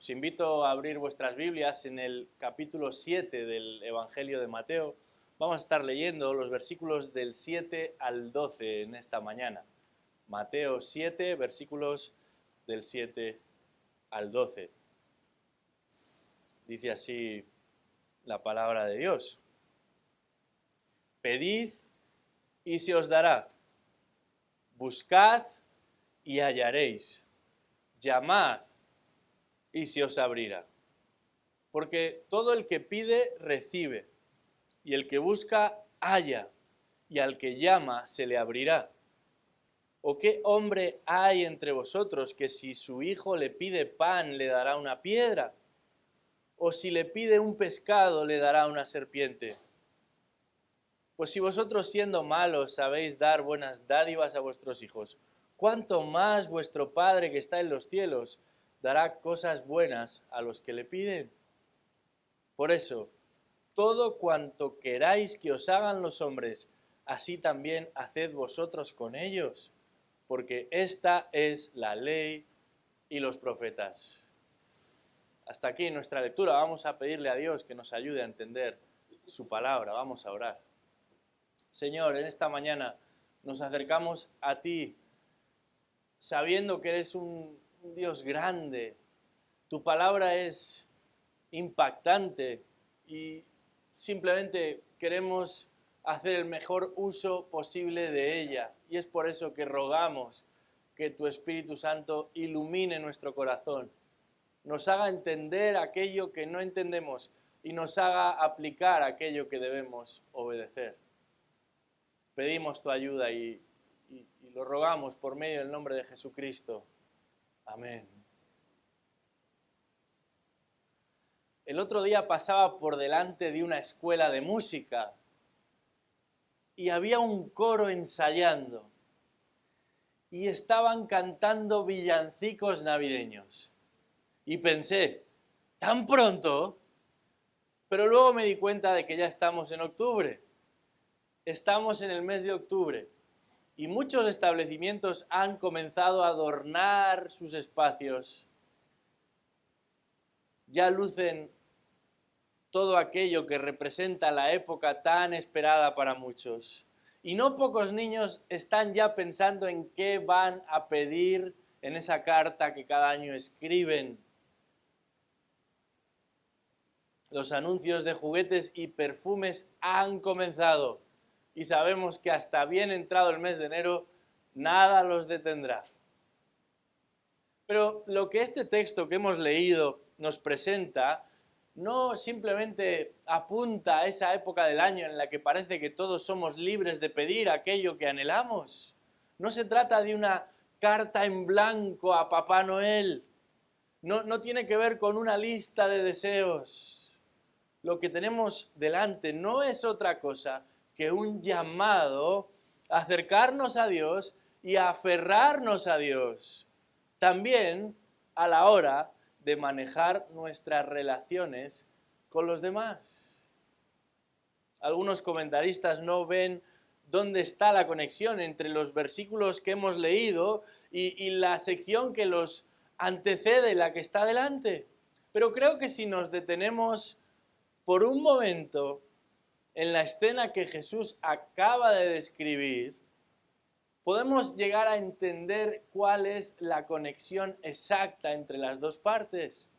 Os invito a abrir vuestras Biblias en el capítulo 7 del Evangelio de Mateo. Vamos a estar leyendo los versículos del 7 al 12 en esta mañana. Mateo 7, versículos del 7 al 12. Dice así la palabra de Dios. Pedid y se os dará. Buscad y hallaréis. Llamad y se os abrirá. Porque todo el que pide, recibe, y el que busca, halla, y al que llama, se le abrirá. ¿O qué hombre hay entre vosotros que si su hijo le pide pan, le dará una piedra? ¿O si le pide un pescado, le dará una serpiente? Pues si vosotros siendo malos sabéis dar buenas dádivas a vuestros hijos, ¿cuánto más vuestro Padre que está en los cielos dará cosas buenas a los que le piden? Por eso, todo cuanto queráis que os hagan los hombres, así también haced vosotros con ellos, porque esta es la ley y los profetas. Hasta aquí nuestra lectura. Vamos a pedirle a Dios que nos ayude a entender su palabra. Vamos a orar. Señor, en esta mañana nos acercamos a ti, sabiendo que eres un Dios grande. Tu palabra es impactante y simplemente queremos hacer el mejor uso posible de ella. Y es por eso que rogamos que tu Espíritu Santo ilumine nuestro corazón, nos haga entender aquello que no entendemos y nos haga aplicar aquello que debemos obedecer. Pedimos tu ayuda y lo rogamos por medio del nombre de Jesucristo. Amén. El otro día pasaba por delante de una escuela de música y había un coro ensayando y estaban cantando villancicos navideños. Y pensé, ¿tan pronto? Pero luego me di cuenta de que ya estamos en octubre. Estamos en el mes de octubre y muchos establecimientos han comenzado a adornar sus espacios. Ya lucen todo aquello que representa la época tan esperada para muchos. Y no pocos niños están ya pensando en qué van a pedir en esa carta que cada año escriben. Los anuncios de juguetes y perfumes han comenzado. Y sabemos que hasta bien entrado el mes de enero, nada los detendrá. Pero lo que este texto que hemos leído nos presenta, no simplemente apunta a esa época del año en la que parece que todos somos libres de pedir aquello que anhelamos. No se trata de una carta en blanco a Papá Noel. No tiene que ver con una lista de deseos. Lo que tenemos delante no es otra cosa que un llamado a acercarnos a Dios y a aferrarnos a Dios. También a la hora de manejar nuestras relaciones con los demás. Algunos comentaristas no ven dónde está la conexión entre los versículos que hemos leído y la sección que los antecede, la que está delante. Pero creo que si nos detenemos por un momento en la escena que Jesús acaba de describir, podemos llegar a entender cuál es la conexión exacta entre las dos partes.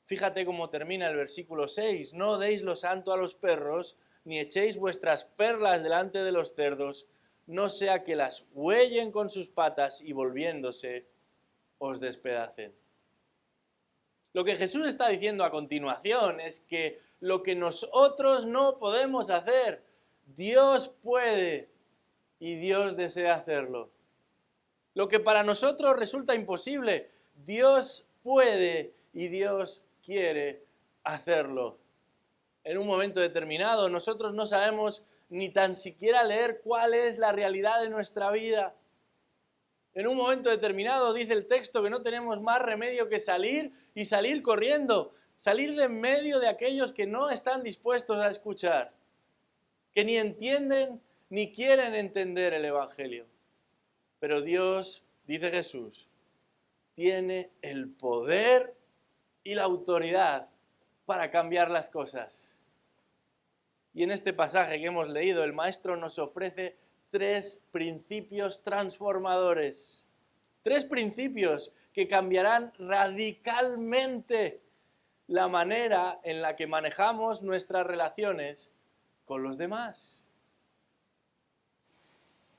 Fíjate cómo termina el versículo 6. No deis lo santo a los perros, ni echéis vuestras perlas delante de los cerdos, no sea que las huellen con sus patas y volviéndose os despedacen. Lo que Jesús está diciendo a continuación es que lo que nosotros no podemos hacer, Dios puede y Dios desea hacerlo. Lo que para nosotros resulta imposible, Dios puede y Dios quiere hacerlo. En un momento determinado, nosotros no sabemos ni tan siquiera leer cuál es la realidad de nuestra vida. En un momento determinado dice el texto que no tenemos más remedio que salir y salir corriendo, salir de en medio de aquellos que no están dispuestos a escuchar, que ni entienden ni quieren entender el Evangelio. Pero Dios, dice Jesús, tiene el poder y la autoridad para cambiar las cosas. Y en este pasaje que hemos leído, el Maestro nos ofrece 3 principios transformadores. 3 principios que cambiarán radicalmente la manera en la que manejamos nuestras relaciones con los demás.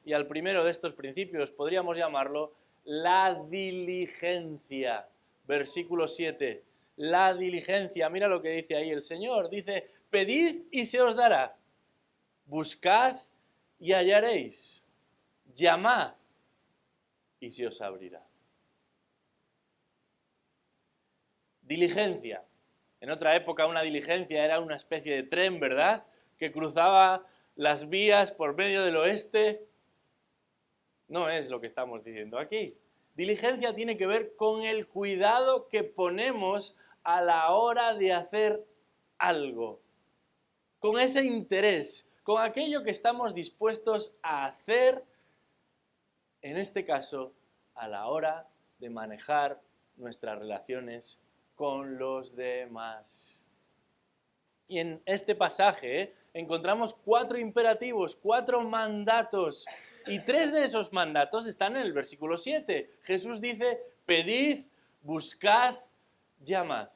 Y al primero de estos principios podríamos llamarlo la diligencia. Versículo 7. La diligencia. Mira lo que dice ahí el Señor. Dice, pedid y se os dará. Buscad y hallaréis. Llamad y se os abrirá. Diligencia. En otra época una diligencia era una especie de tren, ¿verdad? Que cruzaba las vías por medio del oeste. No es lo que estamos diciendo aquí. Diligencia tiene que ver con el cuidado que ponemos a la hora de hacer algo. Con ese interés, con aquello que estamos dispuestos a hacer, en este caso, a la hora de manejar nuestras relaciones con los demás. Y en este pasaje encontramos 4 imperativos, 4 mandatos. Y 3 de esos mandatos están en el versículo 7. Jesús dice, pedid, buscad, llamad.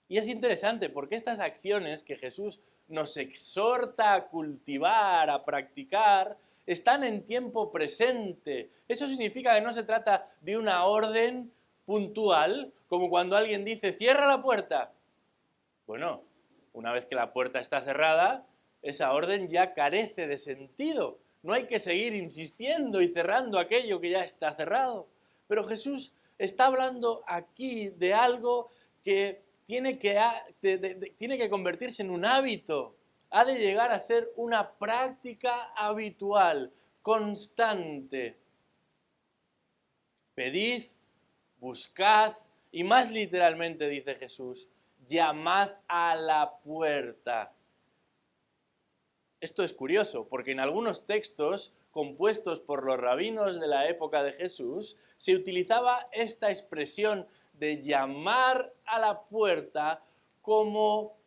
Y es interesante porque estas acciones que Jesús nos exhorta a cultivar, a practicar, están en tiempo presente. Eso significa que no se trata de una orden puntual, como cuando alguien dice, cierra la puerta. Bueno, una vez que la puerta está cerrada, esa orden ya carece de sentido. No hay que seguir insistiendo y cerrando aquello que ya está cerrado. Pero Jesús está hablando aquí de algo que tiene que convertirse en un hábito. Ha de llegar a ser una práctica habitual, constante. Pedid, buscad, y más literalmente dice Jesús, llamad a la puerta. Esto es curioso, porque en algunos textos compuestos por los rabinos de la época de Jesús, se utilizaba esta expresión de llamar a la puerta como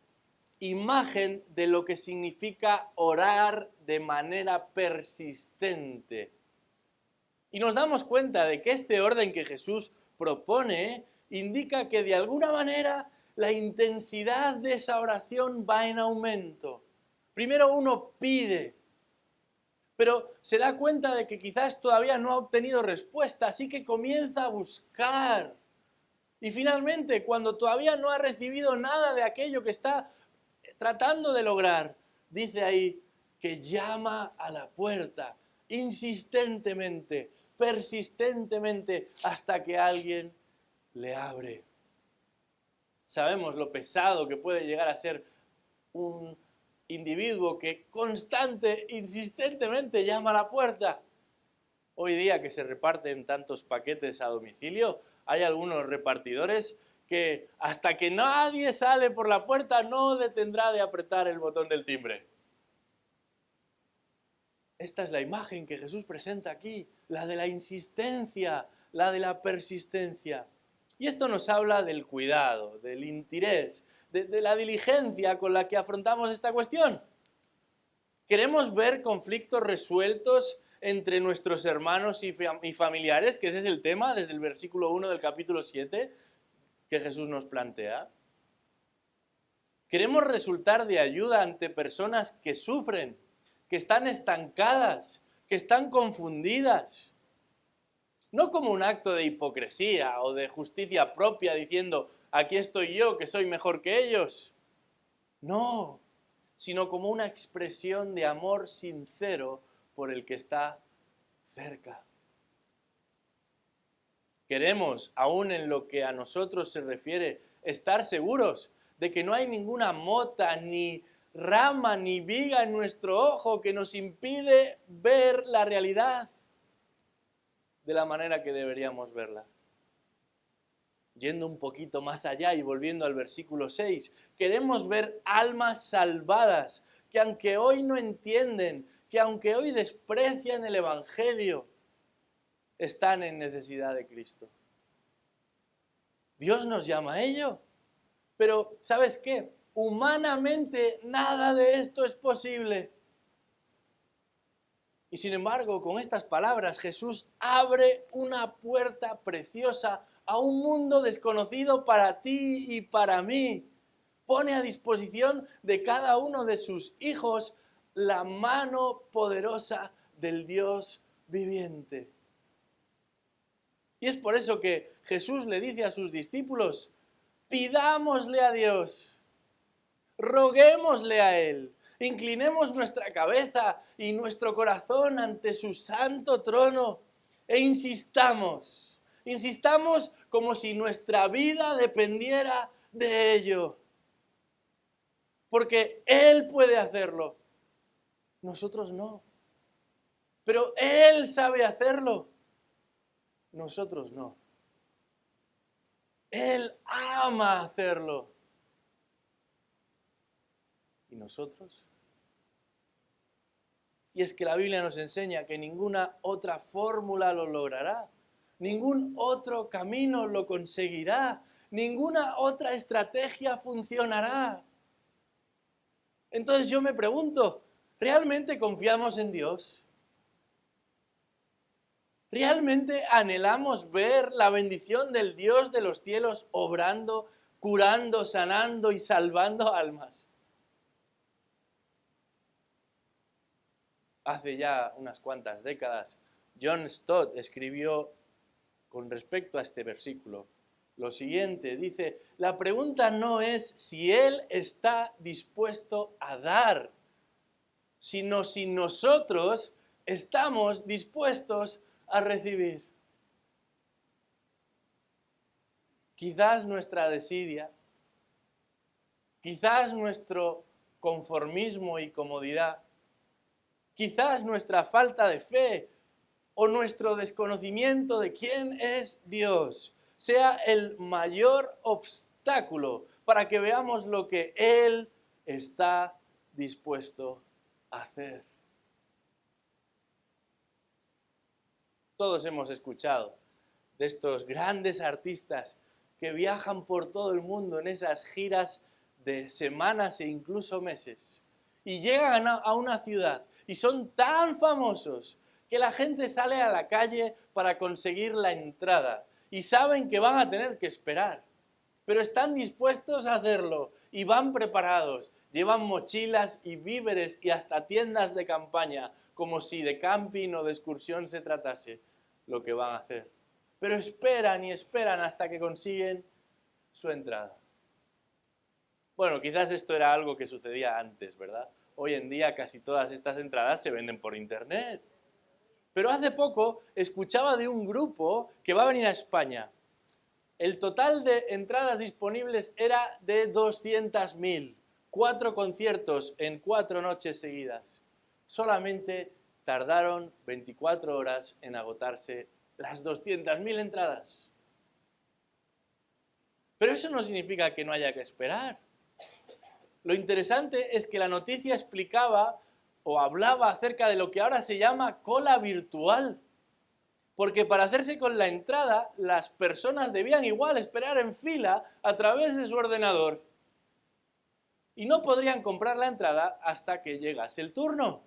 imagen de lo que significa orar de manera persistente. Y nos damos cuenta de que este orden que Jesús propone indica que de alguna manera la intensidad de esa oración va en aumento. Primero uno pide, pero se da cuenta de que quizás todavía no ha obtenido respuesta, así que comienza a buscar. Y finalmente, cuando todavía no ha recibido nada de aquello que está tratando de lograr, dice ahí que llama a la puerta insistentemente, persistentemente, hasta que alguien le abre. Sabemos lo pesado que puede llegar a ser un individuo que insistentemente llama a la puerta. Hoy día que se reparten tantos paquetes a domicilio, hay algunos repartidores que hasta que nadie sale por la puerta no detendrá de apretar el botón del timbre. Esta es la imagen que Jesús presenta aquí, la de la insistencia, la de la persistencia. Y esto nos habla del cuidado, del interés, de la diligencia con la que afrontamos esta cuestión. ¿Queremos ver conflictos resueltos entre nuestros hermanos y familiares? Que ese es el tema desde el versículo 1 del capítulo 7 que Jesús nos plantea. ¿Queremos resultar de ayuda ante personas que sufren, que están estancadas, que están confundidas? No como un acto de hipocresía o de justicia propia diciendo, aquí estoy yo, que soy mejor que ellos. No, sino como una expresión de amor sincero por el que está cerca. Queremos, aún en lo que a nosotros se refiere, estar seguros de que no hay ninguna mota, ni rama, ni viga en nuestro ojo que nos impide ver la realidad de la manera que deberíamos verla. Yendo un poquito más allá y volviendo al versículo 6, queremos ver almas salvadas que aunque hoy no entienden, que aunque hoy desprecian el Evangelio, están en necesidad de Cristo. Dios nos llama a ello. Pero, ¿sabes qué? Humanamente nada de esto es posible. Y sin embargo, con estas palabras, Jesús abre una puerta preciosa a un mundo desconocido para ti y para mí. Pone a disposición de cada uno de sus hijos la mano poderosa del Dios viviente. Y es por eso que Jesús le dice a sus discípulos: pidámosle a Dios, roguémosle a Él, inclinemos nuestra cabeza y nuestro corazón ante su santo trono e insistamos como si nuestra vida dependiera de ello. Porque Él puede hacerlo, nosotros no. Pero Él sabe hacerlo, nosotros no. Él ama hacerlo. ¿Y nosotros? Y es que la Biblia nos enseña que ninguna otra fórmula lo logrará, ningún otro camino lo conseguirá, ninguna otra estrategia funcionará. Entonces yo me pregunto, ¿realmente confiamos en Dios? ¿Realmente anhelamos ver la bendición del Dios de los cielos obrando, curando, sanando y salvando almas? Hace ya unas cuantas décadas, John Stott escribió con respecto a este versículo lo siguiente, dice: la pregunta no es si Él está dispuesto a dar, sino si nosotros estamos dispuestos a recibir. Quizás nuestra desidia, quizás nuestro conformismo y comodidad, quizás nuestra falta de fe o nuestro desconocimiento de quién es Dios sea el mayor obstáculo para que veamos lo que Él está dispuesto a hacer. Todos hemos escuchado de estos grandes artistas que viajan por todo el mundo en esas giras de semanas e incluso meses y llegan a una ciudad y son tan famosos que la gente sale a la calle para conseguir la entrada y saben que van a tener que esperar, pero están dispuestos a hacerlo y van preparados, llevan mochilas y víveres y hasta tiendas de campaña, como si de camping o de excursión se tratase lo que van a hacer. Pero esperan y esperan hasta que consiguen su entrada. Bueno, quizás esto era algo que sucedía antes, ¿verdad? Hoy en día casi todas estas entradas se venden por internet. Pero hace poco escuchaba de un grupo que va a venir a España. El total de entradas disponibles era de 200.000. 4 conciertos en 4 noches seguidas. Solamente tardaron 24 horas en agotarse las 200.000 entradas. Pero eso no significa que no haya que esperar. Lo interesante es que la noticia explicaba o hablaba acerca de lo que ahora se llama cola virtual. Porque para hacerse con la entrada, las personas debían igual esperar en fila a través de su ordenador. Y no podrían comprar la entrada hasta que llegase el turno.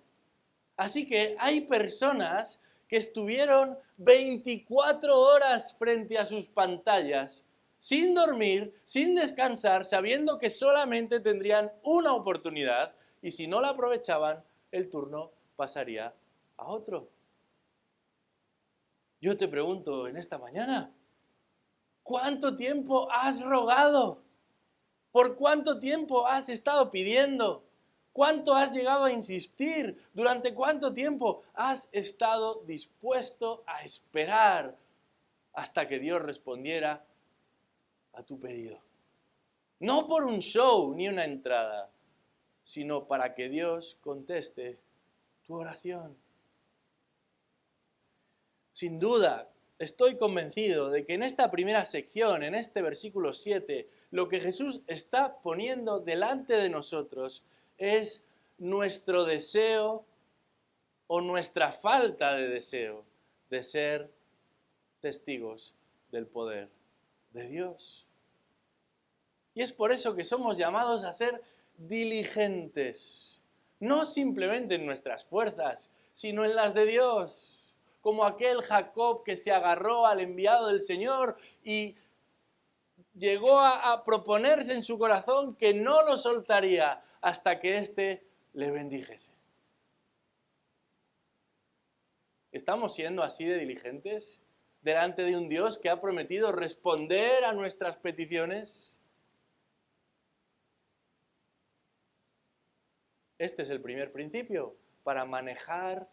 Así que hay personas que estuvieron 24 horas frente a sus pantallas, sin dormir, sin descansar, sabiendo que solamente tendrían una oportunidad y si no la aprovechaban, el turno pasaría a otro. Yo te pregunto en esta mañana, ¿cuánto tiempo has rogado? ¿Por cuánto tiempo has estado pidiendo? ¿Cuánto has llegado a insistir? ¿Durante cuánto tiempo has estado dispuesto a esperar hasta que Dios respondiera a tu pedido? No por un show ni una entrada, sino para que Dios conteste tu oración. Sin duda, estoy convencido de que en esta primera sección, en este versículo 7, lo que Jesús está poniendo delante de nosotros es nuestro deseo o nuestra falta de deseo de ser testigos del poder de Dios. Y es por eso que somos llamados a ser diligentes, no simplemente en nuestras fuerzas, sino en las de Dios, como aquel Jacob que se agarró al enviado del Señor y llegó a proponerse en su corazón que no lo soltaría hasta que éste le bendijese. ¿Estamos siendo así de diligentes delante de un Dios que ha prometido responder a nuestras peticiones? Este es el primer principio para manejar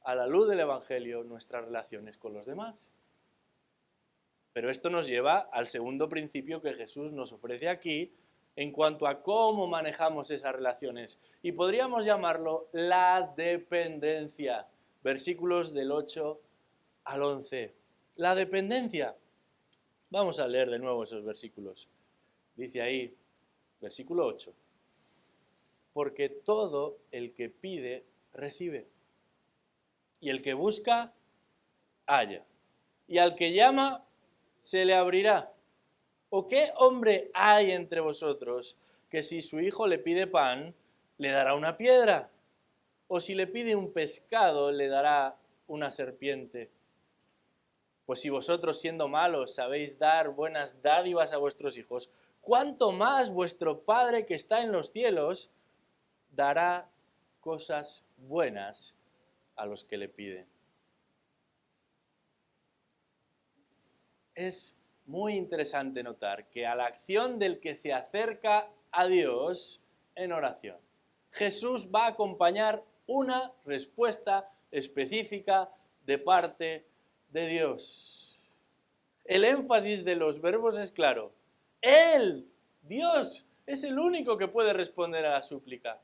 a la luz del Evangelio nuestras relaciones con los demás. Pero esto nos lleva al segundo principio que Jesús nos ofrece aquí en cuanto a cómo manejamos esas relaciones. Y podríamos llamarlo la dependencia. Versículos del 8 al 11. La dependencia. Vamos a leer de nuevo esos versículos. Dice ahí, versículo 8. Porque todo el que pide, recibe. Y el que busca, halla. Y al que llama, se le abrirá. ¿O qué hombre hay entre vosotros que si su hijo le pide pan, le dará una piedra? ¿O si le pide un pescado, le dará una serpiente? Pues si vosotros siendo malos sabéis dar buenas dádivas a vuestros hijos, ¿cuánto más vuestro Padre que está en los cielos dará cosas buenas a los que le piden? Es muy interesante notar que a la acción del que se acerca a Dios en oración, Jesús va a acompañar una respuesta específica de parte de Dios. El énfasis de los verbos es claro. Él, Dios, es el único que puede responder a la súplica.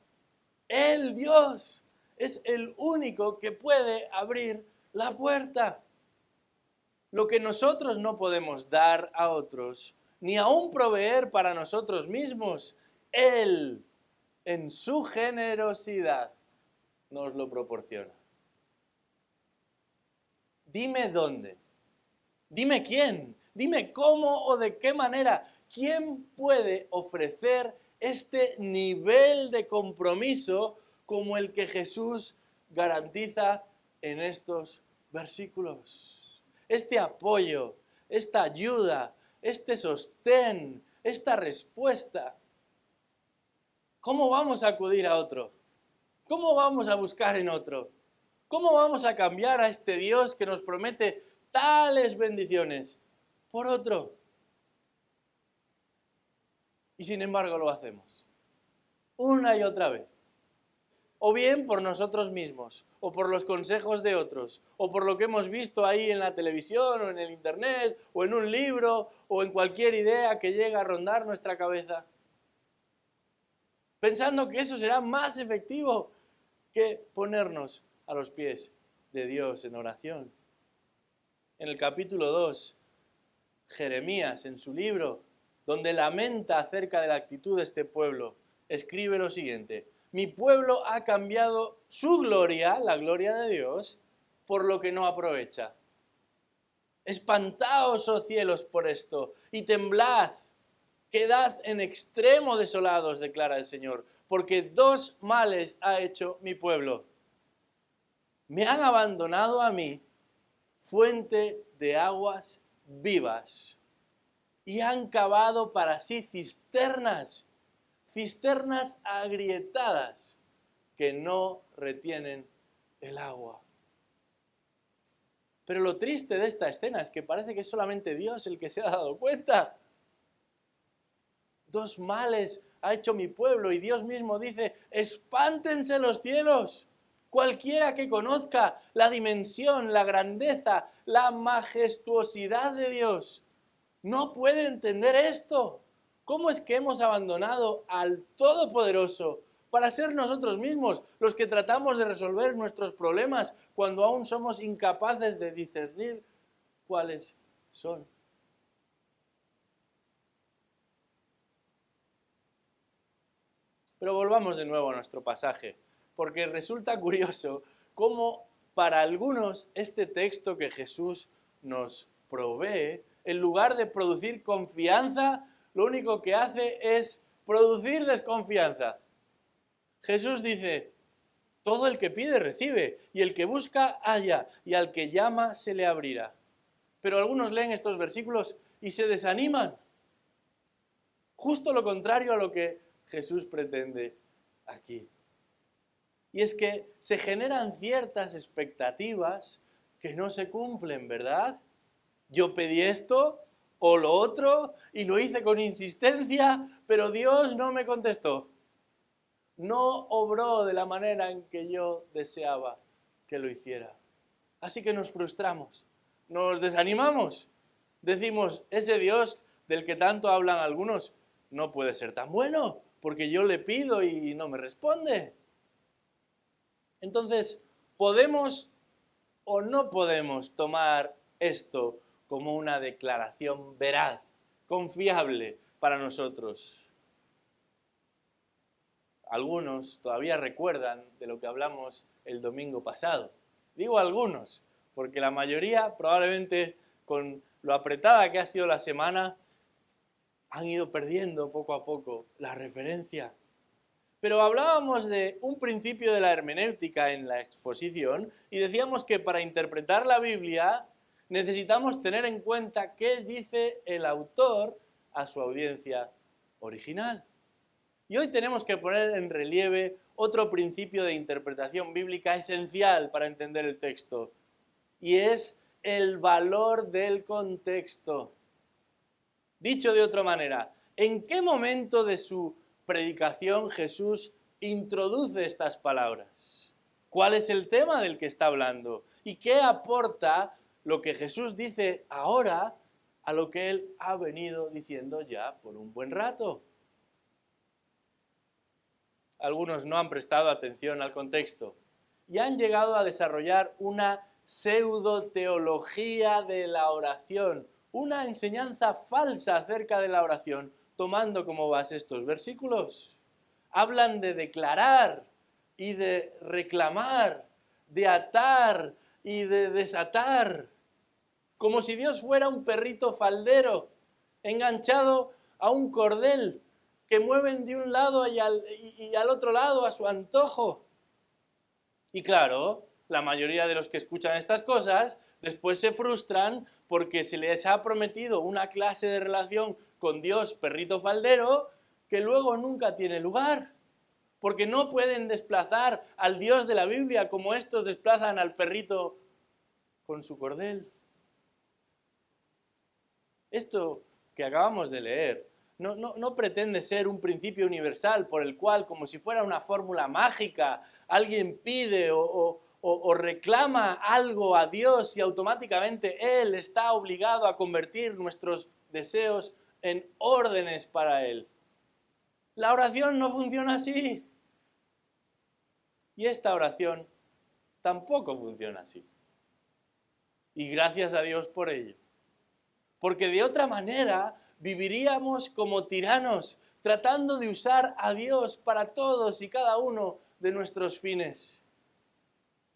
Él, Dios, es el único que puede abrir la puerta. Lo que nosotros no podemos dar a otros, ni aún proveer para nosotros mismos, Él, en su generosidad, nos lo proporciona. Dime dónde, dime quién, dime cómo o de qué manera. ¿Quién puede ofrecer este nivel de compromiso como el que Jesús garantiza en estos versículos? Este apoyo, esta ayuda, este sostén, esta respuesta. ¿Cómo vamos a acudir a otro? ¿Cómo vamos a buscar en otro? ¿Cómo vamos a cambiar a este Dios que nos promete tales bendiciones por otro? Y sin embargo lo hacemos, una y otra vez. O bien por nosotros mismos, o por los consejos de otros, o por lo que hemos visto ahí en la televisión, o en el internet, o en un libro, o en cualquier idea que llega a rondar nuestra cabeza. Pensando que eso será más efectivo que ponernos a los pies de Dios en oración. En el capítulo 2, Jeremías, en su libro, donde lamenta acerca de la actitud de este pueblo, escribe lo siguiente: mi pueblo ha cambiado su gloria, la gloria de Dios, por lo que no aprovecha. Espantaos, oh cielos, por esto, y temblad, quedad en extremo desolados, declara el Señor, porque dos males ha hecho mi pueblo. Me han abandonado a mí, fuente de aguas vivas, y han cavado para sí cisternas agrietadas que no retienen el agua. Pero lo triste de esta escena es que parece que es solamente Dios el que se ha dado cuenta. Dos males ha hecho mi pueblo y Dios mismo dice: espántense los cielos. Cualquiera que conozca la dimensión, la grandeza, la majestuosidad de Dios, no puede entender esto. ¿Cómo es que hemos abandonado al Todopoderoso para ser nosotros mismos los que tratamos de resolver nuestros problemas cuando aún somos incapaces de discernir cuáles son? Pero volvamos de nuevo a nuestro pasaje, porque resulta curioso cómo para algunos este texto que Jesús nos provee en lugar de producir confianza, lo único que hace es producir desconfianza. Jesús dice, todo el que pide recibe, y el que busca halla, y al que llama se le abrirá. Pero algunos leen estos versículos y se desaniman. Justo lo contrario a lo que Jesús pretende aquí. Y es que se generan ciertas expectativas que no se cumplen, ¿verdad? Yo pedí esto o lo otro y lo hice con insistencia, pero Dios no me contestó. No obró de la manera en que yo deseaba que lo hiciera. Así que nos frustramos, nos desanimamos. Decimos, ese Dios del que tanto hablan algunos no puede ser tan bueno, porque yo le pido y no me responde. Entonces, ¿podemos o no podemos tomar esto como una declaración veraz, confiable para nosotros? Algunos todavía recuerdan de lo que hablamos el domingo pasado. Digo algunos, porque la mayoría probablemente con lo apretada que ha sido la semana han ido perdiendo poco a poco la referencia. Pero hablábamos de un principio de la hermenéutica en la exposición y decíamos que para interpretar la Biblia necesitamos tener en cuenta qué dice el autor a su audiencia original. Y hoy tenemos que poner en relieve otro principio de interpretación bíblica esencial para entender el texto, y es el valor del contexto. Dicho de otra manera, ¿en qué momento de su predicación Jesús introduce estas palabras? ¿Cuál es el tema del que está hablando? ¿Y qué aporta lo que Jesús dice ahora a lo que él ha venido diciendo ya por un buen rato? Algunos no han prestado atención al contexto y han llegado a desarrollar una pseudo-teología de la oración, una enseñanza falsa acerca de la oración, tomando como base estos versículos. Hablan de declarar y de reclamar, de atar y de desatar, como si Dios fuera un perrito faldero enganchado a un cordel que mueven de un lado y al otro lado a su antojo. Y claro, la mayoría de los que escuchan estas cosas después se frustran porque se les ha prometido una clase de relación con Dios perrito faldero que luego nunca tiene lugar, porque no pueden desplazar al Dios de la Biblia como estos desplazan al perrito con su cordel. Esto que acabamos de leer no pretende ser un principio universal por el cual, como si fuera una fórmula mágica, alguien pide o reclama algo a Dios y automáticamente Él está obligado a convertir nuestros deseos en órdenes para Él. La oración no funciona así. Y esta oración tampoco funciona así. Y gracias a Dios por ello. Porque de otra manera viviríamos como tiranos, tratando de usar a Dios para todos y cada uno de nuestros fines.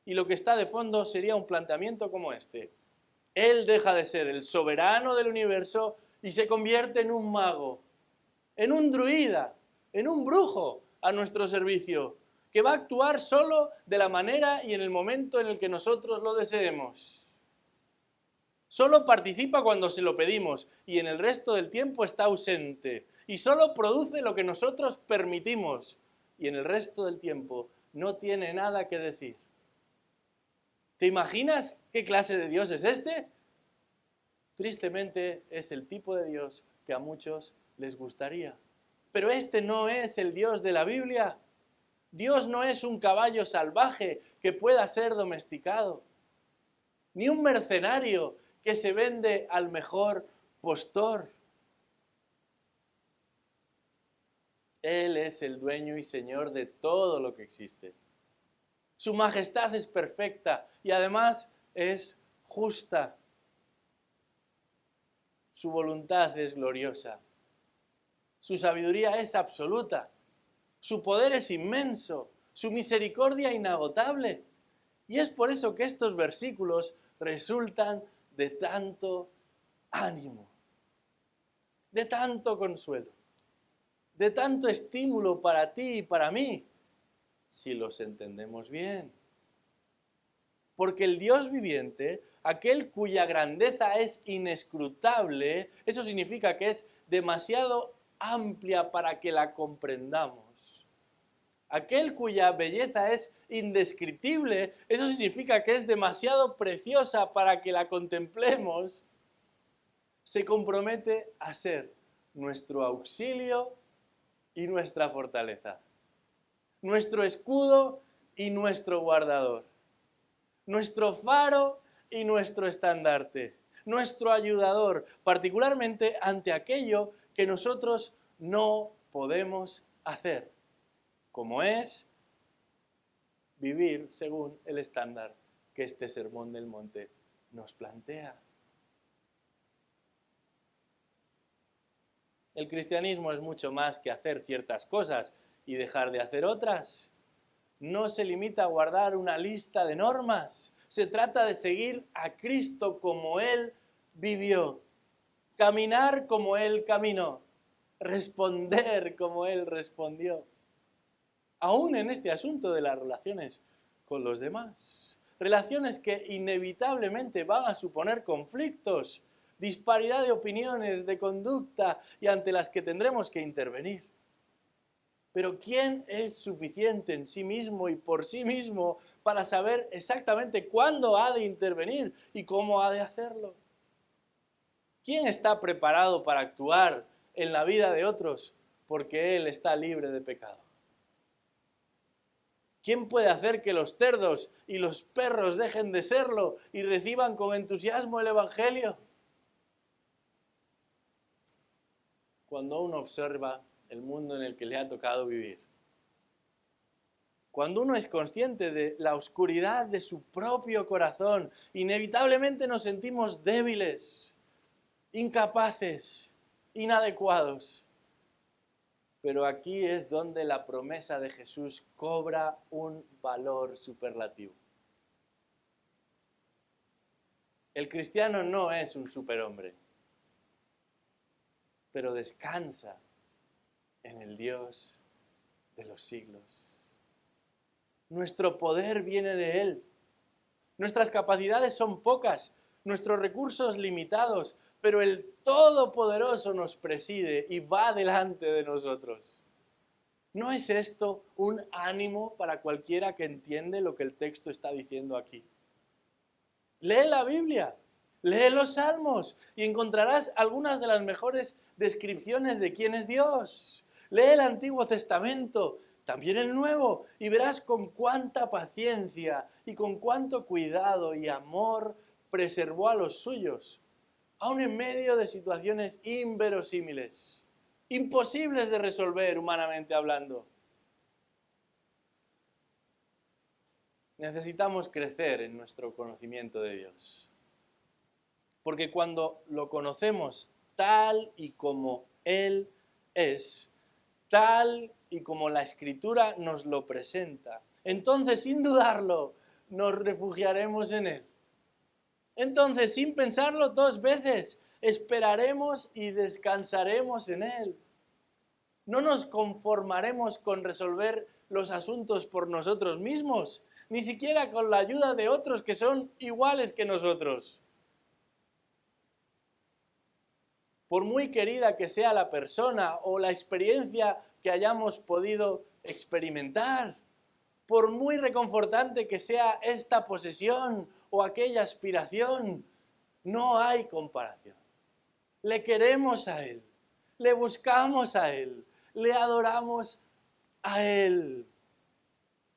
Y lo que está de fondo sería un planteamiento como este. Él deja de ser el soberano del universo y se convierte en un mago, en un druida, en un brujo a nuestro servicio, que va a actuar solo de la manera y en el momento en el que nosotros lo deseemos. Solo participa cuando se lo pedimos y en el resto del tiempo está ausente. Y solo produce lo que nosotros permitimos y en el resto del tiempo no tiene nada que decir. ¿Te imaginas qué clase de Dios es este? Tristemente es el tipo de Dios que a muchos les gustaría. Pero este no es el Dios de la Biblia. Dios no es un caballo salvaje que pueda ser domesticado, ni un mercenario que se vende al mejor postor. Él es el dueño y señor de todo lo que existe. Su majestad es perfecta y además es justa. Su voluntad es gloriosa. Su sabiduría es absoluta. Su poder es inmenso. Su misericordia inagotable. Y es por eso que estos versículos resultan de tanto ánimo, de tanto consuelo, de tanto estímulo para ti y para mí, si los entendemos bien. Porque el Dios viviente, aquel cuya grandeza es inescrutable, eso significa que es demasiado amplia para que la comprendamos. Aquel cuya belleza es indescriptible, eso significa que es demasiado preciosa para que la contemplemos, se compromete a ser nuestro auxilio y nuestra fortaleza, nuestro escudo y nuestro guardador, nuestro faro y nuestro estandarte, nuestro ayudador, particularmente ante aquello que nosotros no podemos hacer, como es vivir según el estándar que este Sermón del Monte nos plantea. El cristianismo es mucho más que hacer ciertas cosas y dejar de hacer otras. No se limita a guardar una lista de normas. Se trata de seguir a Cristo como Él vivió, caminar como Él caminó, responder como Él respondió. Aún en este asunto de las relaciones con los demás. Relaciones que inevitablemente van a suponer conflictos, disparidad de opiniones, de conducta y ante las que tendremos que intervenir. Pero ¿quién es suficiente en sí mismo y por sí mismo para saber exactamente cuándo ha de intervenir y cómo ha de hacerlo? ¿Quién está preparado para actuar en la vida de otros porque él está libre de pecado? ¿Quién puede hacer que los cerdos y los perros dejen de serlo y reciban con entusiasmo el Evangelio? Cuando uno observa el mundo en el que le ha tocado vivir, cuando uno es consciente de la oscuridad de su propio corazón, inevitablemente nos sentimos débiles, incapaces, inadecuados. Pero aquí es donde la promesa de Jesús cobra un valor superlativo. El cristiano no es un superhombre, pero descansa en el Dios de los siglos. Nuestro poder viene de Él. Nuestras capacidades son pocas, nuestros recursos limitados, pero el Todopoderoso nos preside y va delante de nosotros. ¿No es esto un ánimo para cualquiera que entiende lo que el texto está diciendo aquí? Lee la Biblia, lee los Salmos y encontrarás algunas de las mejores descripciones de quién es Dios. Lee el Antiguo Testamento, también el Nuevo, y verás con cuánta paciencia y con cuánto cuidado y amor preservó a los suyos, aun en medio de situaciones inverosímiles, imposibles de resolver humanamente hablando. Necesitamos crecer en nuestro conocimiento de Dios. Porque cuando lo conocemos tal y como Él es, tal y como la Escritura nos lo presenta, entonces, sin dudarlo, nos refugiaremos en Él. Entonces, sin pensarlo dos veces, esperaremos y descansaremos en Él. No nos conformaremos con resolver los asuntos por nosotros mismos, ni siquiera con la ayuda de otros que son iguales que nosotros. Por muy querida que sea la persona o la experiencia que hayamos podido experimentar, por muy reconfortante que sea esta posesión o aquella aspiración, no hay comparación. Le queremos a Él, le buscamos a Él, le adoramos a Él.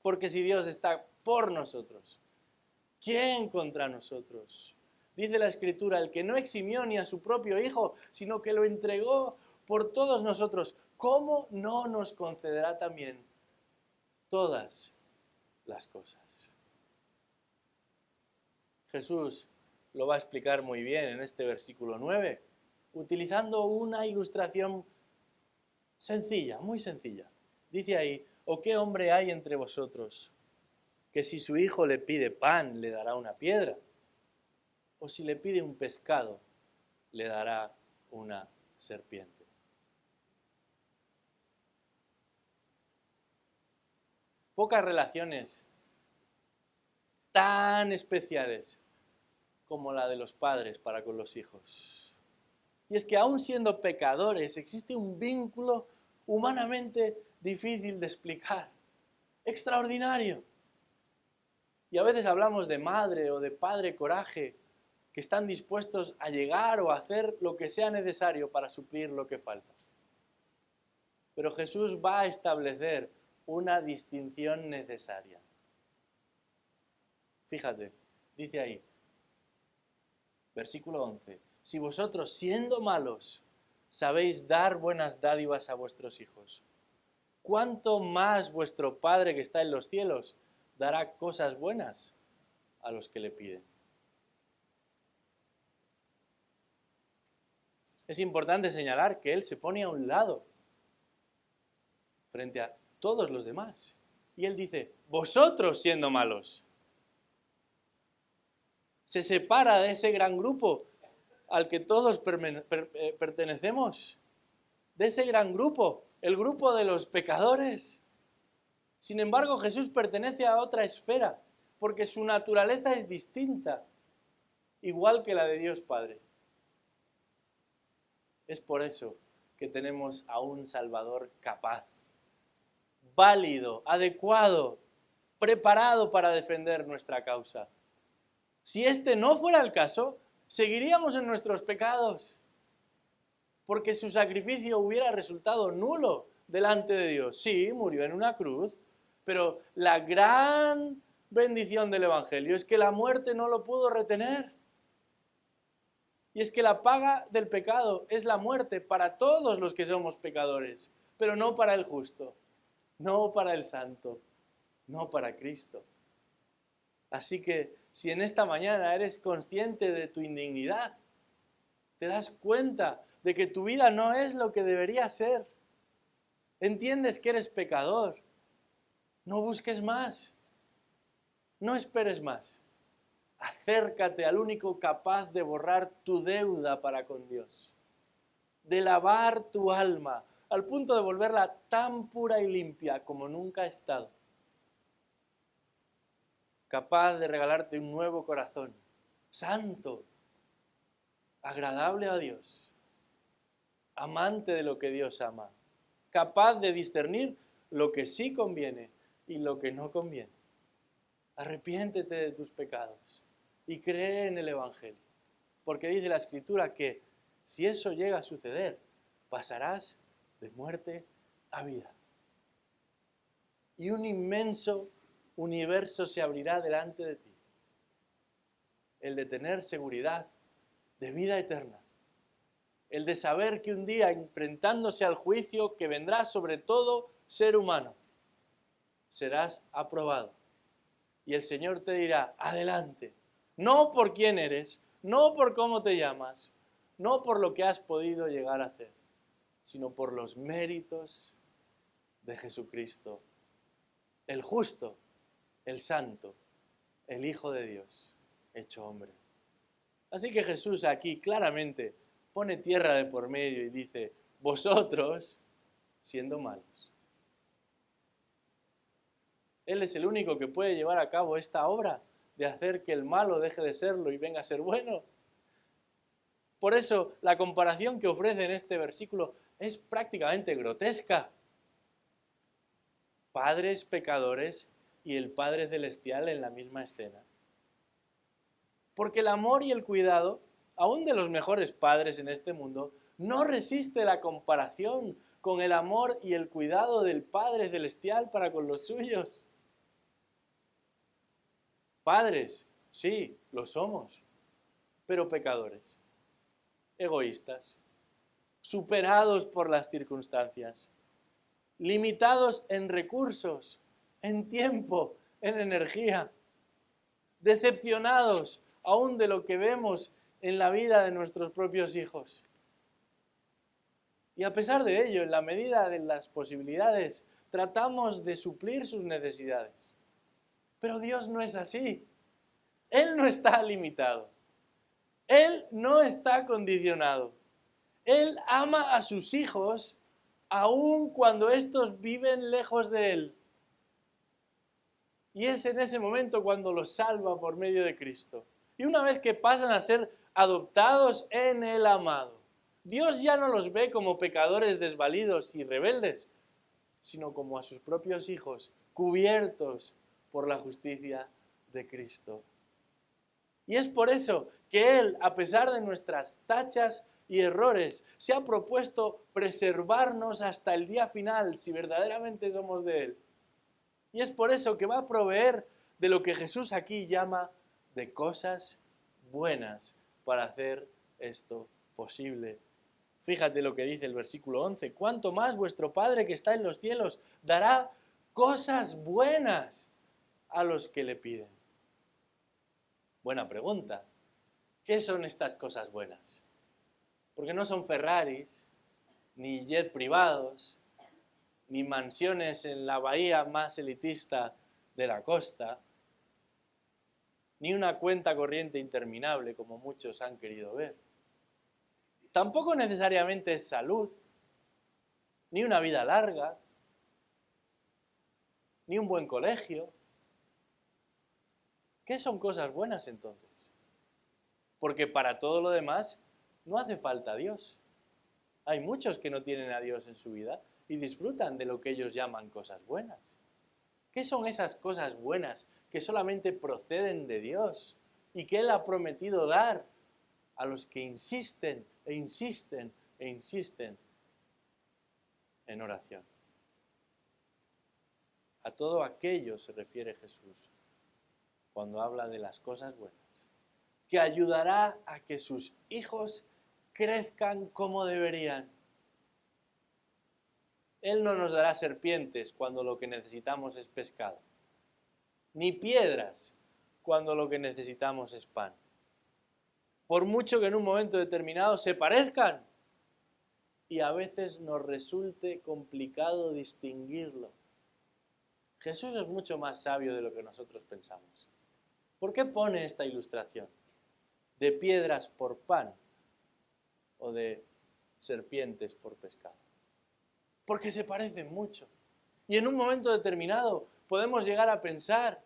Porque si Dios está por nosotros, ¿quién contra nosotros? Dice la Escritura, el que no eximió ni a su propio Hijo, sino que lo entregó por todos nosotros, ¿cómo no nos concederá también todas las cosas? Jesús lo va a explicar muy bien en este versículo 9, utilizando una ilustración sencilla, muy sencilla. Dice ahí, ¿o qué hombre hay entre vosotros que si su hijo le pide pan le dará una piedra? ¿O si le pide un pescado le dará una serpiente. Pocas relaciones tan especiales como la de los padres para con los hijos. Y es que aún siendo pecadores existe un vínculo humanamente difícil de explicar, extraordinario. Y a veces hablamos de madre o de padre coraje, que están dispuestos a llegar o a hacer lo que sea necesario para suplir lo que falta. Pero Jesús va a establecer una distinción necesaria. Fíjate, dice ahí, versículo 11, si vosotros siendo malos sabéis dar buenas dádivas a vuestros hijos, ¿cuánto más vuestro Padre que está en los cielos dará cosas buenas a los que le piden? Es importante señalar que Él se pone a un lado frente a todos los demás. Y Él dice, vosotros siendo malos. Se separa de ese gran grupo al que todos pertenecemos. De ese gran grupo, el grupo de los pecadores. Sin embargo, Jesús pertenece a otra esfera, porque su naturaleza es distinta, igual que la de Dios Padre. Es por eso que tenemos a un Salvador capaz, válido, adecuado, preparado para defender nuestra causa. Si este no fuera el caso, seguiríamos en nuestros pecados, porque su sacrificio hubiera resultado nulo delante de Dios. Sí, murió en una cruz, pero la gran bendición del Evangelio es que la muerte no lo pudo retener. Y es que la paga del pecado es la muerte para todos los que somos pecadores, pero no para el justo, no para el santo, no para Cristo. Así que si en esta mañana eres consciente de tu indignidad, te das cuenta de que tu vida no es lo que debería ser, entiendes que eres pecador, no busques más, no esperes más. Acércate al único capaz de borrar tu deuda para con Dios, de lavar tu alma, al punto de volverla tan pura y limpia como nunca ha estado. Capaz de regalarte un nuevo corazón, santo, agradable a Dios, amante de lo que Dios ama, capaz de discernir lo que sí conviene y lo que no conviene. Arrepiéntete de tus pecados y cree en el Evangelio, porque dice la Escritura que si eso llega a suceder, pasarás de muerte a vida. Y un inmenso universo se abrirá delante de ti, el de tener seguridad de vida eterna, el de saber que un día, enfrentándose al juicio que vendrá sobre todo ser humano, serás aprobado. Y el Señor te dirá, adelante, no por quién eres, no por cómo te llamas, no por lo que has podido llegar a hacer, sino por los méritos de Jesucristo, el justo, el santo, el Hijo de Dios, hecho hombre. Así que Jesús aquí claramente pone tierra de por medio y dice, vosotros siendo malos. Él es el único que puede llevar a cabo esta obra de hacer que el malo deje de serlo y venga a ser bueno. Por eso la comparación que ofrece en este versículo es prácticamente grotesca. Padres pecadores y el Padre Celestial en la misma escena. Porque el amor y el cuidado, aún de los mejores padres en este mundo, no resiste la comparación con el amor y el cuidado del Padre Celestial para con los suyos. Padres, sí, lo somos, pero pecadores, egoístas, superados por las circunstancias, limitados en recursos, en tiempo, en energía, decepcionados aún de lo que vemos en la vida de nuestros propios hijos. Y a pesar de ello, en la medida de las posibilidades, tratamos de suplir sus necesidades. Pero Dios no es así. Él no está limitado. Él no está condicionado. Él ama a sus hijos aun cuando estos viven lejos de Él. Y es en ese momento cuando los salva por medio de Cristo. Y una vez que pasan a ser adoptados en el amado, Dios ya no los ve como pecadores desvalidos y rebeldes, sino como a sus propios hijos, cubiertos por la justicia de Cristo. Y es por eso que Él, a pesar de nuestras tachas y errores, se ha propuesto preservarnos hasta el día final, si verdaderamente somos de Él. Y es por eso que va a proveer de lo que Jesús aquí llama de cosas buenas para hacer esto posible. Fíjate lo que dice el versículo 11. Cuanto más vuestro Padre que está en los cielos dará cosas buenas a los que le piden. Buena pregunta. ¿Qué son estas cosas buenas? Porque no son Ferraris, ni jet privados, ni mansiones en la bahía más elitista de la costa, ni una cuenta corriente interminable como muchos han querido ver. Tampoco necesariamente es salud, ni una vida larga, ni un buen colegio. ¿Qué son cosas buenas entonces? Porque para todo lo demás no hace falta Dios. Hay muchos que no tienen a Dios en su vida y disfrutan de lo que ellos llaman cosas buenas. ¿Qué son esas cosas buenas que solamente proceden de Dios y que Él ha prometido dar a los que insisten e insisten e insisten en oración? A todo aquello se refiere Jesús cuando habla de las cosas buenas, que ayudará a que sus hijos crezcan como deberían. Él no nos dará serpientes cuando lo que necesitamos es pescado, ni piedras cuando lo que necesitamos es pan. Por mucho que en un momento determinado se parezcan y a veces nos resulte complicado distinguirlo. Jesús es mucho más sabio de lo que nosotros pensamos. ¿Por qué pone esta ilustración de piedras por pan o de serpientes por pescado? Porque se parecen mucho. Y en un momento determinado podemos llegar a pensar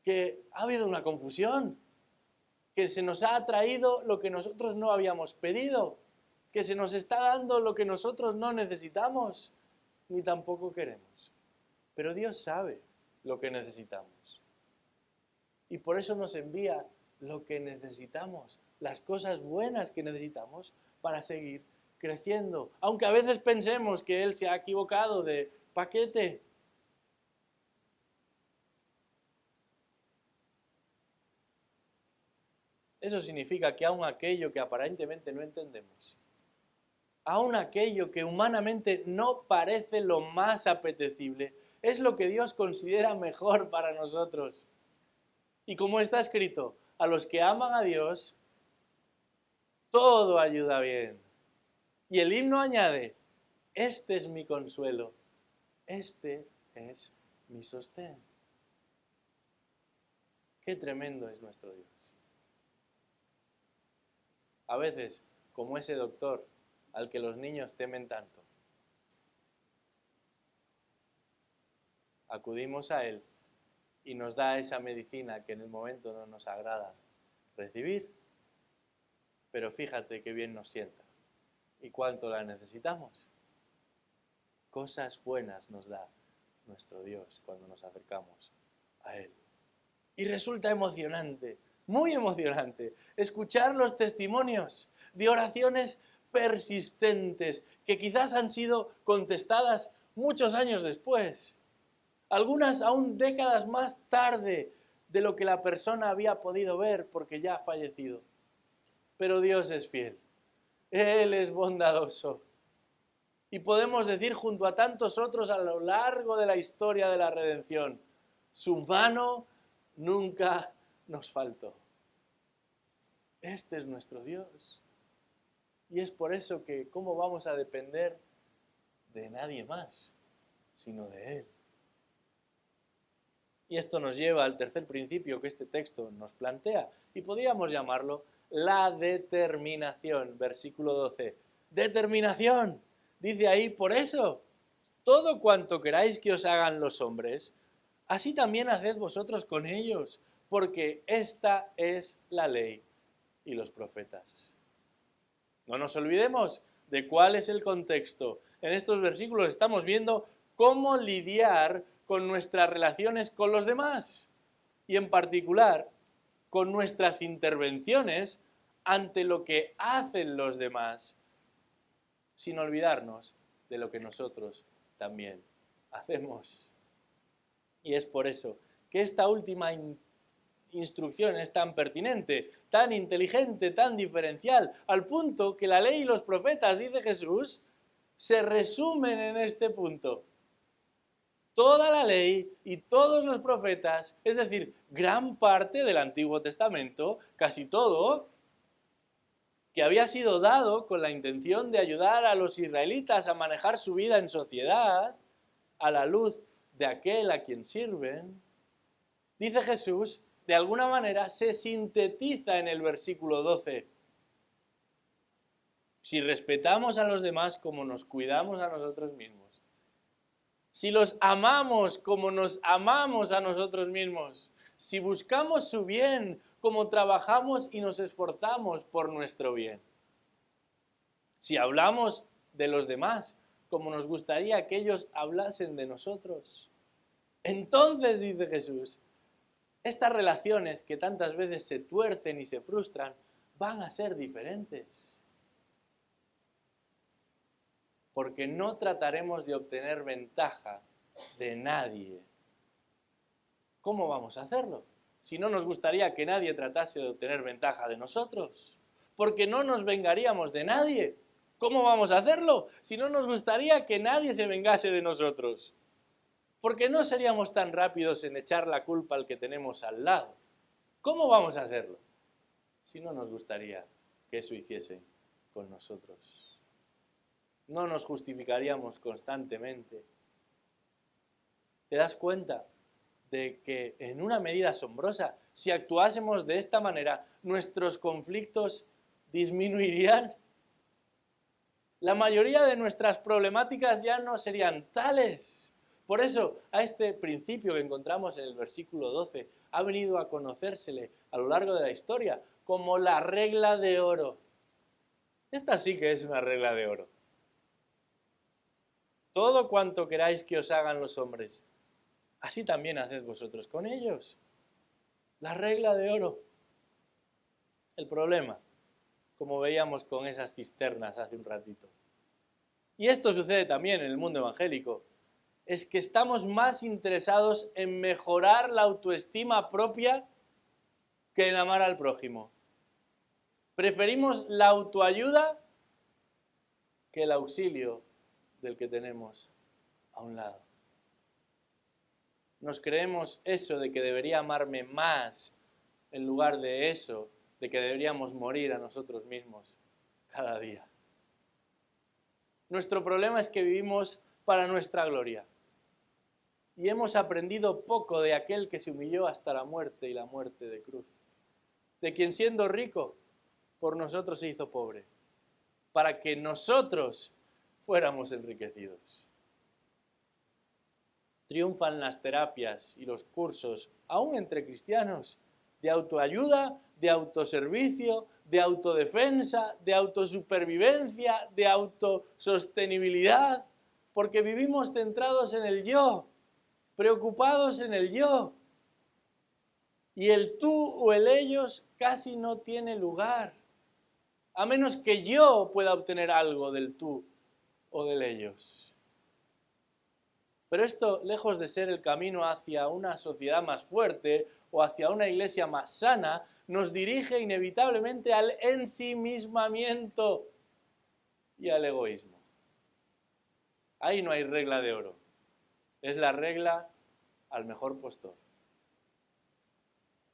que ha habido una confusión, que se nos ha atraído lo que nosotros no habíamos pedido, que se nos está dando lo que nosotros no necesitamos, ni tampoco queremos. Pero Dios sabe lo que necesitamos. Y por eso nos envía lo que necesitamos, las cosas buenas que necesitamos para seguir creciendo. Aunque a veces pensemos que Él se ha equivocado de paquete. Eso significa que aun aquello que aparentemente no entendemos, aun aquello que humanamente no parece lo más apetecible, es lo que Dios considera mejor para nosotros. Y como está escrito, a los que aman a Dios, todo ayuda bien. Y el himno añade, este es mi consuelo, este es mi sostén. Qué tremendo es nuestro Dios. A veces, como ese doctor al que los niños temen tanto, acudimos a Él y nos da esa medicina que en el momento no nos agrada recibir, pero fíjate qué bien nos sienta y cuánto la necesitamos. Cosas buenas nos da nuestro Dios cuando nos acercamos a Él. Y resulta emocionante, muy emocionante, escuchar los testimonios de oraciones persistentes que quizás han sido contestadas muchos años después. Algunas aún décadas más tarde de lo que la persona había podido ver porque ya ha fallecido. Pero Dios es fiel, Él es bondadoso. Y podemos decir junto a tantos otros a lo largo de la historia de la redención, su mano nunca nos faltó. Este es nuestro Dios. Y es por eso que, ¿cómo vamos a depender de nadie más, sino de Él? Y esto nos lleva al tercer principio que este texto nos plantea, y podríamos llamarlo la determinación. Versículo 12. Determinación. Dice ahí, por eso, todo cuanto queráis que os hagan los hombres, así también haced vosotros con ellos, porque esta es la ley y los profetas. No nos olvidemos de cuál es el contexto. En estos versículos estamos viendo cómo lidiar con nuestras relaciones con los demás y en particular con nuestras intervenciones ante lo que hacen los demás, sin olvidarnos de lo que nosotros también hacemos. Y es por eso que esta última instrucción es tan pertinente, tan inteligente, tan diferencial, al punto que la ley y los profetas, dice Jesús, se resumen en este punto. Toda la ley y todos los profetas, es decir, gran parte del Antiguo Testamento, casi todo, que había sido dado con la intención de ayudar a los israelitas a manejar su vida en sociedad, a la luz de aquel a quien sirven, dice Jesús, de alguna manera se sintetiza en el versículo 12. Si respetamos a los demás como nos cuidamos a nosotros mismos, si los amamos como nos amamos a nosotros mismos, si buscamos su bien como trabajamos y nos esforzamos por nuestro bien, si hablamos de los demás como nos gustaría que ellos hablasen de nosotros, entonces, dice Jesús, estas relaciones que tantas veces se tuercen y se frustran van a ser diferentes. Porque no trataremos de obtener ventaja de nadie. ¿Cómo vamos a hacerlo? Si no nos gustaría que nadie tratase de obtener ventaja de nosotros. Porque no nos vengaríamos de nadie. ¿Cómo vamos a hacerlo? Si no nos gustaría que nadie se vengase de nosotros. Porque no seríamos tan rápidos en echar la culpa al que tenemos al lado. ¿Cómo vamos a hacerlo? Si no nos gustaría que eso hiciesen con nosotros. No nos justificaríamos constantemente. ¿Te das cuenta de que en una medida asombrosa, si actuásemos de esta manera, nuestros conflictos disminuirían? La mayoría de nuestras problemáticas ya no serían tales. Por eso, a este principio que encontramos en el versículo 12, ha venido a conocérsele a lo largo de la historia como la regla de oro. Esta sí que es una regla de oro. Todo cuanto queráis que os hagan los hombres, así también haced vosotros con ellos. La regla de oro. El problema, como veíamos con esas cisternas hace un ratito. Y esto sucede también en el mundo evangélico. Es que estamos más interesados en mejorar la autoestima propia que en amar al prójimo. Preferimos la autoayuda que el auxilio del que tenemos a un lado. Nos creemos eso de que debería amarme más en lugar de eso, de que deberíamos morir a nosotros mismos cada día. Nuestro problema es que vivimos para nuestra gloria y hemos aprendido poco de aquel que se humilló hasta la muerte y la muerte de cruz, de quien siendo rico por nosotros se hizo pobre, para que nosotros fuéramos enriquecidos. Triunfan las terapias y los cursos, aún entre cristianos, de autoayuda, de autoservicio, de autodefensa, de autosupervivencia, de autosostenibilidad, porque vivimos centrados en el yo, preocupados en el yo. Y el tú o el ellos casi no tiene lugar, a menos que yo pueda obtener algo del tú o del ellos. Pero esto, lejos de ser el camino hacia una sociedad más fuerte o hacia una iglesia más sana, nos dirige inevitablemente al ensimismamiento y al egoísmo. Ahí no hay regla de oro. Es la regla al mejor postor.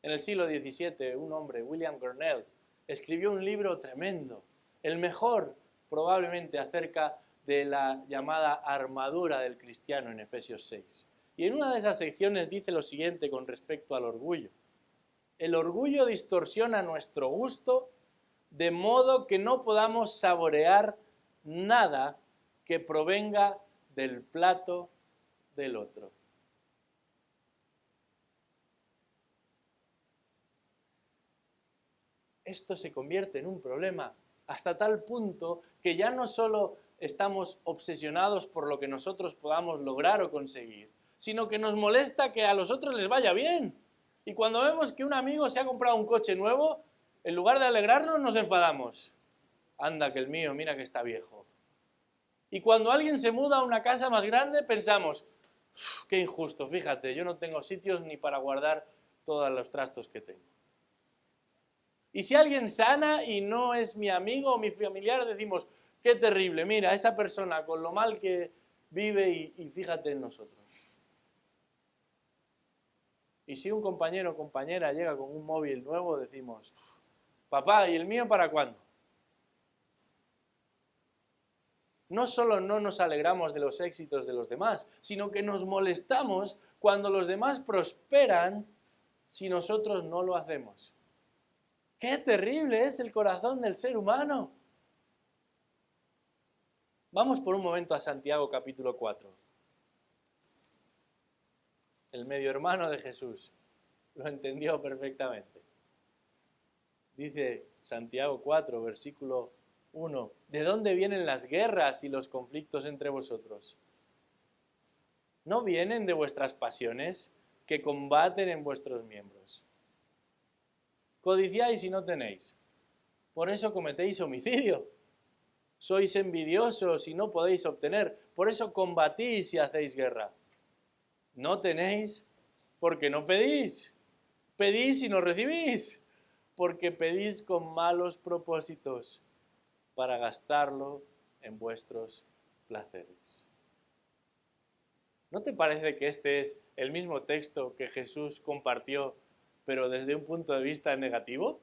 En el siglo XVII, un hombre, William Gurnall, escribió un libro tremendo, el mejor probablemente acerca de la llamada armadura del cristiano en Efesios 6. Y en una de esas secciones dice lo siguiente con respecto al orgullo. El orgullo distorsiona nuestro gusto de modo que no podamos saborear nada que provenga del plato del otro. Esto se convierte en un problema, hasta tal punto que ya no solo estamos obsesionados por lo que nosotros podamos lograr o conseguir, sino que nos molesta que a los otros les vaya bien. Y cuando vemos que un amigo se ha comprado un coche nuevo, en lugar de alegrarnos nos enfadamos. Anda, que el mío, mira que está viejo. Y cuando alguien se muda a una casa más grande, pensamos, qué injusto, fíjate, yo no tengo sitios ni para guardar todos los trastos que tengo. Y si alguien sana y no es mi amigo o mi familiar, decimos, qué terrible, mira, esa persona con lo mal que vive y fíjate en nosotros. Y si un compañero o compañera llega con un móvil nuevo, decimos, papá, ¿y el mío para cuándo? No solo no nos alegramos de los éxitos de los demás, sino que nos molestamos cuando los demás prosperan si nosotros no lo hacemos. ¡Qué terrible es el corazón del ser humano! Vamos por un momento a Santiago capítulo 4. El medio hermano de Jesús lo entendió perfectamente. Dice Santiago 4, versículo 1, ¿de dónde vienen las guerras y los conflictos entre vosotros? ¿No vienen de vuestras pasiones que combaten en vuestros miembros? Codiciáis y no tenéis, por eso cometéis homicidio. Sois envidiosos y no podéis obtener, por eso combatís y hacéis guerra. No tenéis porque no pedís. Pedís y no recibís, porque pedís con malos propósitos para gastarlo en vuestros placeres. ¿No te parece que este es el mismo texto que Jesús compartió, pero desde un punto de vista negativo?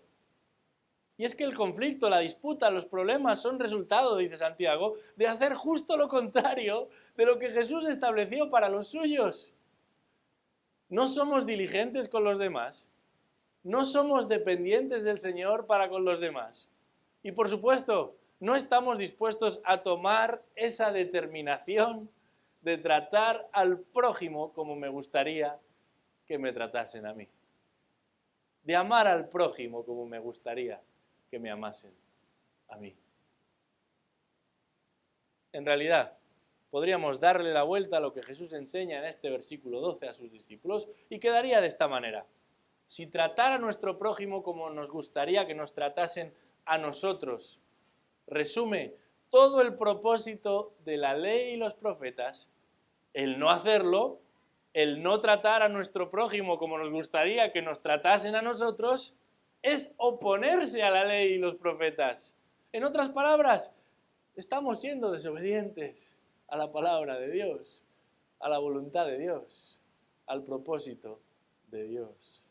Y es que el conflicto, la disputa, los problemas son resultado, dice Santiago, de hacer justo lo contrario de lo que Jesús estableció para los suyos. No somos diligentes con los demás, no somos dependientes del Señor para con los demás. Y por supuesto, no estamos dispuestos a tomar esa determinación de tratar al prójimo como me gustaría que me tratasen a mí. De amar al prójimo como me gustaría que me amasen a mí. En realidad, podríamos darle la vuelta a lo que Jesús enseña en este versículo 12 a sus discípulos y quedaría de esta manera. Si tratar a nuestro prójimo como nos gustaría que nos tratasen a nosotros resume todo el propósito de la ley y los profetas, el no hacerlo, el no tratar a nuestro prójimo como nos gustaría que nos tratasen a nosotros, es oponerse a la ley y los profetas. En otras palabras, estamos siendo desobedientes a la palabra de Dios, a la voluntad de Dios, al propósito de Dios.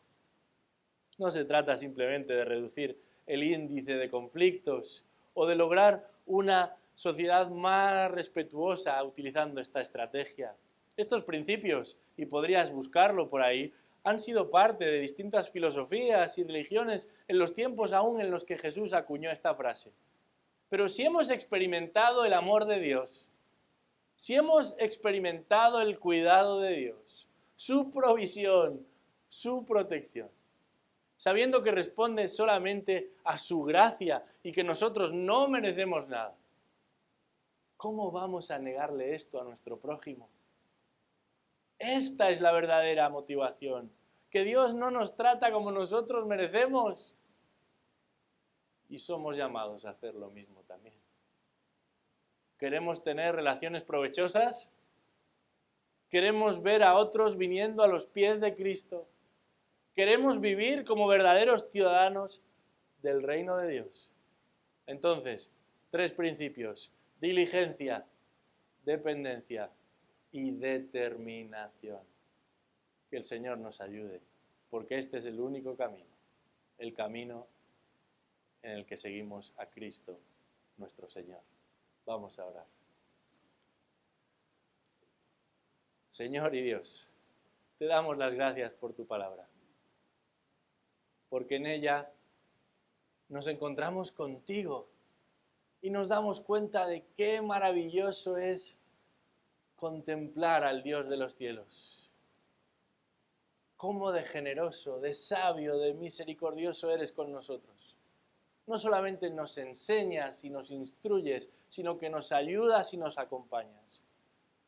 No se trata simplemente de reducir el índice de conflictos o de lograr una sociedad más respetuosa utilizando esta estrategia. Estos principios, y podrías buscarlo por ahí, han sido parte de distintas filosofías y religiones en los tiempos aún en los que Jesús acuñó esta frase. Pero si hemos experimentado el amor de Dios, si hemos experimentado el cuidado de Dios, su provisión, su protección, sabiendo que responde solamente a su gracia y que nosotros no merecemos nada, ¿cómo vamos a negarle esto a nuestro prójimo? Esta es la verdadera motivación, que Dios no nos trata como nosotros merecemos y somos llamados a hacer lo mismo también. ¿Queremos tener relaciones provechosas? ¿Queremos ver a otros viniendo a los pies de Cristo? ¿Queremos vivir como verdaderos ciudadanos del reino de Dios? Entonces, 3 principios: diligencia, dependencia y determinación. Que el Señor nos ayude, porque este es el único camino, el camino en el que seguimos a Cristo, nuestro Señor. Vamos a orar. Señor y Dios, te damos las gracias por tu palabra, porque en ella nos encontramos contigo y nos damos cuenta de qué maravilloso es contemplar al Dios de los cielos. Cómo de generoso, de sabio, de misericordioso eres con nosotros. No solamente nos enseñas y nos instruyes, sino que nos ayudas y nos acompañas.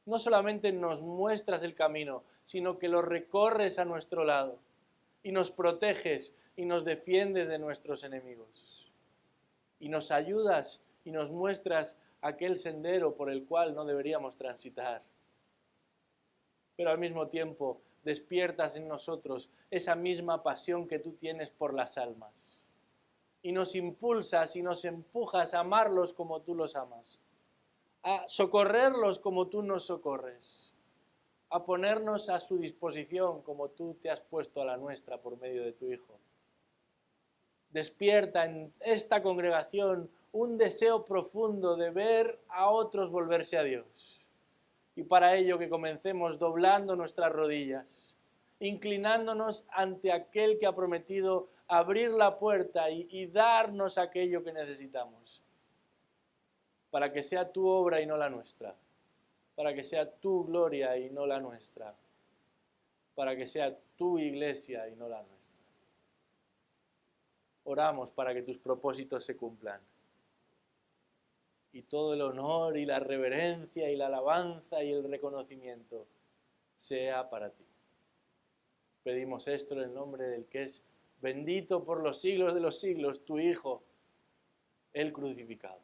No solamente nos muestras el camino, sino que lo recorres a nuestro lado y nos proteges y nos defiendes de nuestros enemigos. Y nos ayudas y nos muestras aquel sendero por el cual no deberíamos transitar. Pero al mismo tiempo despiertas en nosotros esa misma pasión que tú tienes por las almas. Y nos impulsas y nos empujas a amarlos como tú los amas, a socorrerlos como tú nos socorres, a ponernos a su disposición como tú te has puesto a la nuestra por medio de tu Hijo. Despierta en esta congregación un deseo profundo de ver a otros volverse a Dios. Y para ello que comencemos doblando nuestras rodillas, inclinándonos ante aquel que ha prometido abrir la puerta y darnos aquello que necesitamos, para que sea tu obra y no la nuestra, para que sea tu gloria y no la nuestra, para que sea tu iglesia y no la nuestra. Oramos para que tus propósitos se cumplan. Y todo el honor y la reverencia y la alabanza y el reconocimiento sea para ti. Pedimos esto en el nombre del que es bendito por los siglos de los siglos, tu Hijo, el crucificado.